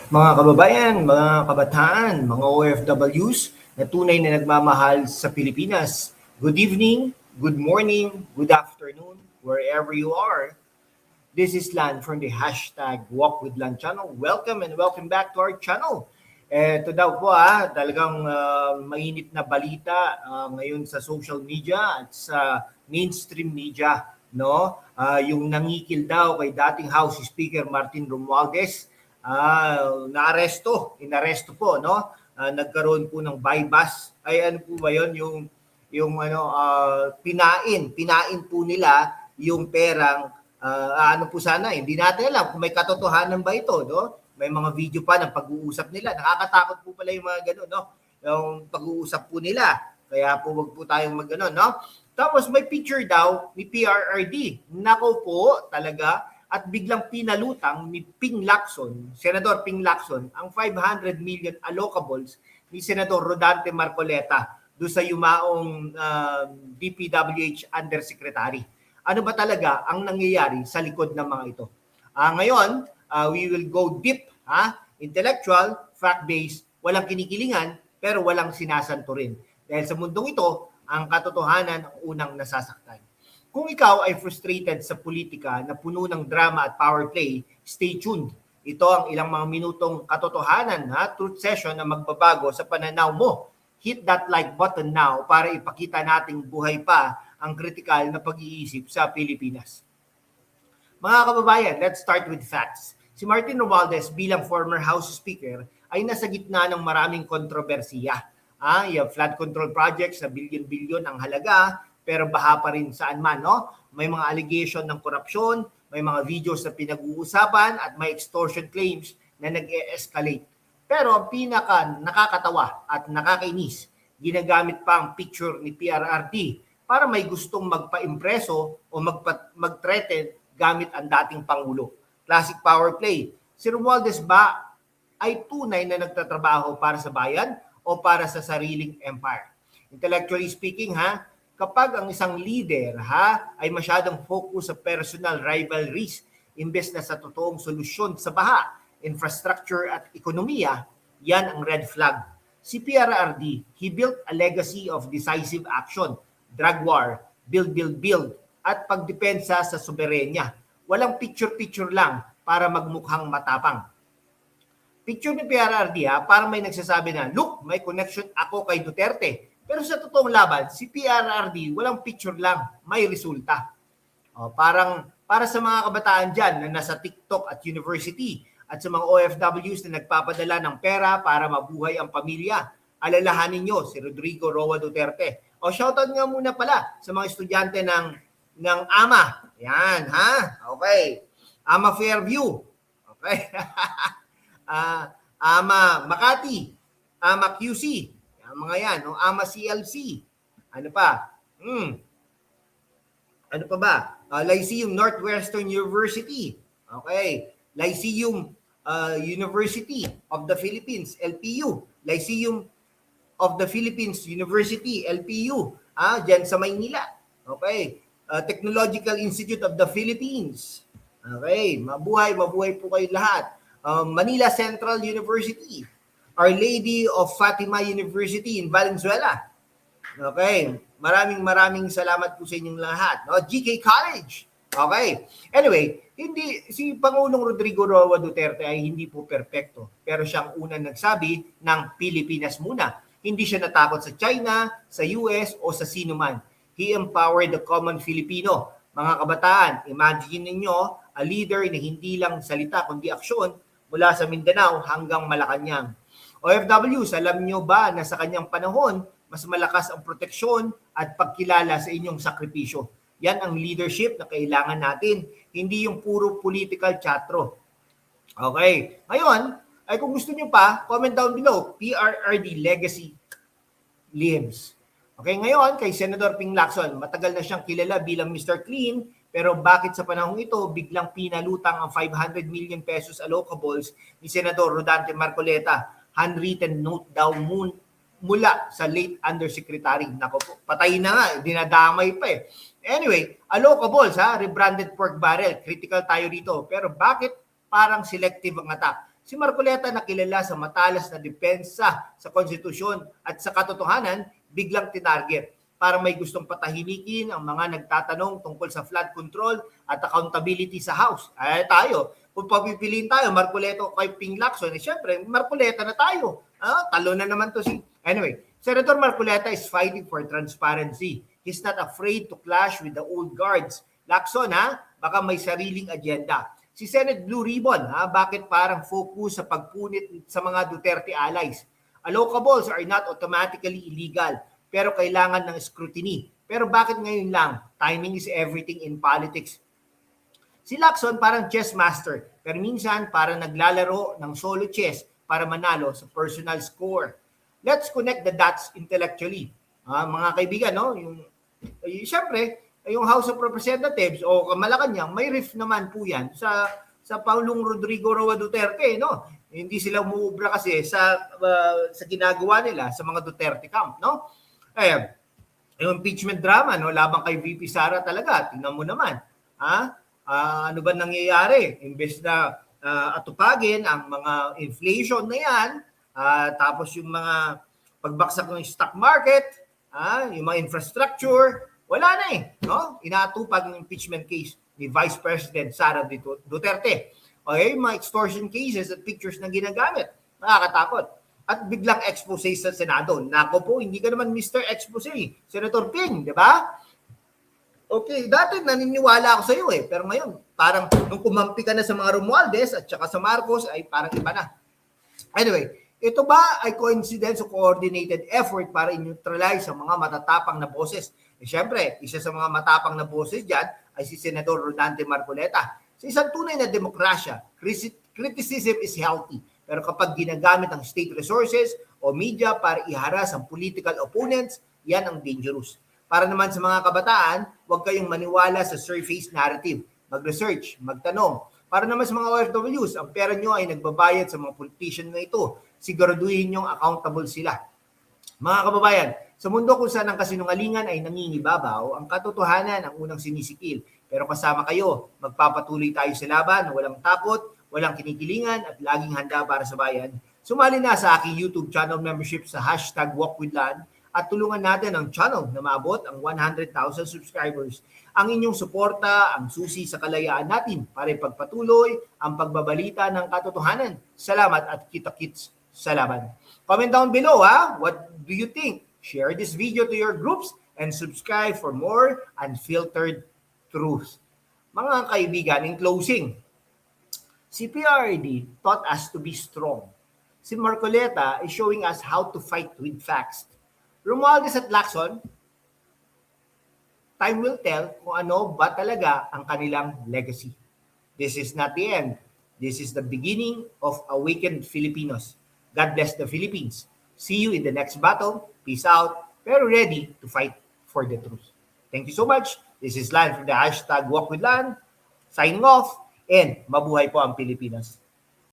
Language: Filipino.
Mga kababayan, mga kabataan, mga OFWs na tunay na nagmamahal sa Pilipinas. Good evening, good morning, good afternoon, wherever you are. This is Lan from the hashtag Walk with Lan channel. Welcome and welcome back to our channel. Ito daw po talagang mainit na balita ngayon sa social media at sa mainstream media. No? Yung nangikil daw kay dating House Speaker Martin Romualdez, inaresto po, no? Nagkaroon po ng bypass. Ay ano po ba 'yon, pinain po nila yung perang ano po sana, hindi natin alam kung may katotohanan ba ito, no? May mga video pa ng pag-uusap nila. Nakakatakot po pala yung mga gano'n, no? Yung pag-uusap po nila. Kaya po wag po tayong mag-ano, no? Tapos may picture daw ni PRRD. Nako po, talaga. At biglang pinalutang ni Ping Lacson, Senador Ping Lacson, ang 500 million allocables ni Senador Rodante Marcoleta do sa yumaong DPWH Undersecretary. Ano ba talaga ang nangyayari sa likod ng mga ito? Ngayon, we will go deep, intellectual, fact-based, walang kinikilingan, pero walang sinasanto rin. Dahil sa mundong ito, ang katotohanan ang unang nasasaktan. Kung ikaw ay frustrated sa politika na puno ng drama at power play, stay tuned. Ito ang ilang mga minutong katotohanan, truth session na magbabago sa pananaw mo. Hit that like button now para ipakita nating buhay pa ang kritikal na pag-iisip sa Pilipinas. Mga kababayan, let's start with facts. Si Martin Romualdez bilang former House Speaker ay nasa gitna ng maraming kontrobersiya. Yung flood control projects na bilyon-bilyon ang halaga, pero baha pa rin saan man, no? May mga allegation ng korupsyon, may mga videos na pinag-uusapan at may extortion claims na nag-e-escalate. Pero ang pinaka nakakatawa at nakakainis, ginagamit pa ang picture ni PRRD para may gustong magpa-impreso o mag-threaten gamit ang dating Pangulo. Classic power play. Si Romualdez ba ay tunay na nagtatrabaho para sa bayan o para sa sariling empire? Intellectually speaking, kapag ang isang leader ay masyadong focus sa personal rivalries imbes na sa totoong solusyon sa baha, infrastructure at ekonomiya, yan ang red flag. Si PRRD, he built a legacy of decisive action, drug war, build, at pagdepensa sa soberenya. Walang picture-picture lang para magmukhang matapang. Picture ni PRRD para may nagsasabi na, look, may connection ako kay Duterte. Pero sa totoong laban, si PRRD, walang picture lang, may resulta. Para sa mga kabataan dyan na nasa TikTok at university at sa mga OFWs na nagpapadala ng pera para mabuhay ang pamilya, alalahanin nyo si Rodrigo Roa Duterte. Shoutout nga muna pala sa mga estudyante ng AMA. Yan, Okay. AMA Fairview. Okay. AMA Makati. AMA QC. Mga yan, no? AMA CLC. Ano pa? Ano pa ba? Lyceum Northwestern University. Okay. Lyceum University of the Philippines, LPU. Lyceum of the Philippines University, LPU. Diyan sa Maynila. Okay. Technological Institute of the Philippines. Okay. Mabuhay po kayo lahat. Manila Central University. Our Lady of Fatima University in Valenzuela. Okay. Maraming salamat po sa inyong lahat. No? GK College. Okay. Anyway, si Pangulong Rodrigo Roa Duterte ay hindi po perpekto. Pero siyang unang nagsabi ng Pilipinas muna. Hindi siya natakot sa China, sa US o sa sino man. He empowered the common Filipino. Mga kabataan, imagine ninyo a leader na hindi lang salita kundi aksyon mula sa Mindanao hanggang Malacanang. OFWs, alam nyo ba na sa kanyang panahon, mas malakas ang proteksyon at pagkilala sa inyong sakripisyo. Yan ang leadership na kailangan natin, hindi yung puro political chatro. Okay, ngayon, ay kung gusto nyo pa, comment down below, PRRD Legacy Limbs. Okay, ngayon, kay Senador Ping Lacson, matagal na siyang kilala bilang Mr. Clean, pero bakit sa panahong ito, biglang pinalutang ang 500 million pesos allocables ni Senador Rodante Marcoleta? Handwritten note daw mula sa late Undersecretary. Nako po, patay na nga, dinadamay pa eh. Anyway, allocables rebranded pork barrel, critical tayo rito. Pero bakit parang selective ang attack? Si Marcoleta na kilala sa matalas na depensa sa konstitusyon at sa katotohanan, biglang tinarget para may gustong patahimikin ang mga nagtatanong tungkol sa flood control at accountability sa House. Ay tayo, kung papipiliin tayo, Marcoleta o kay Ping Lacson, syempre, Marcoleta na tayo. Talo na naman to si... Anyway, Senator Marcoleta is fighting for transparency. He's not afraid to clash with the old guards. Lacson, baka may sariling agenda. Si Senate Blue Ribbon, bakit parang focus sa pagpunit sa mga Duterte allies? Allocables are not automatically illegal, pero kailangan ng scrutiny. Pero bakit ngayon lang? Timing is everything in politics. Si Lacson parang chess master, pero minsan parang naglalaro ng solo chess para manalo sa personal score. Let's connect the dots intellectually. Mga kaibigan, no? Siyempre, yung House of Representatives o Malacanang, may riff naman po yan sa Pangulong Rodrigo Roa Duterte, no? Hindi sila umuubra kasi sa ginagawa nila sa mga Duterte camp, no? Yung impeachment drama, no, labang kay VP Sara talaga, tingnan mo naman. Ano ba nangyayari? Imbes na atupagin ang mga inflation na yan, tapos yung mga pagbaksak ng stock market, yung mga infrastructure, wala na no? Inaatupag ng impeachment case ni Vice President Sara Duterte. Okay, mga extortion cases at pictures na ginagamit. Nakakatakot. At biglang expose sa Senado. Nako po, hindi ka naman Mr. Expose. Senator Ping, di ba? Okay, dati naniniwala ako sa iyo pero ngayon, parang nung kumampi ka na sa mga Romualdez at saka sa Marcos, ay parang iba na. Anyway, ito ba ay coincidence o coordinated effort para i-neutralize ang mga matatapang na boses? Siyempre, isa sa mga matapang na boses dyan ay si Senador Rodante Marcoleta. Sa isang tunay na demokrasya, criticism is healthy. Pero kapag ginagamit ang state resources o media para iharas ang political opponents, yan ang dangerous. Para naman sa mga kabataan, huwag kayong maniwala sa surface narrative. Mag-research, magtanong. Para naman sa mga OFWs, ang pera nyo ay nagbabayad sa mga politician na ito. Siguraduhin nyo accountable sila. Mga kababayan, sa mundo kung saan ang kasinungalingan ay nangingibabaw, ang katotohanan ang unang sinisikil. Pero kasama kayo, magpapatuloy tayo sa laban na walang takot, walang kinikilingan at laging handa para sa bayan. Sumali na sa aking YouTube channel membership sa #WalkWithLan at tulungan natin ang channel na maabot ang 100,000 subscribers. Ang inyong suporta ang susi sa kalayaan natin para ipagpatuloy ang pagbabalita ng katotohanan. Salamat at kita-kits sa laban. Comment down below, what do you think? Share this video to your groups and subscribe for more unfiltered truth. Mga kaibigan, in closing, si PRRD taught us to be strong. Si Marcoleta is showing us how to fight with facts. Romualdez at Lacson, time will tell kung ano ba talaga ang kanilang legacy. This is not the end. This is the beginning of awakened Filipinos. God bless the Philippines. See you in the next battle. Peace out. Pero ready to fight for the truth. Thank you so much. This is Lan from the #WalkWithLan. Signing off. And mabuhay po ang Pilipinas.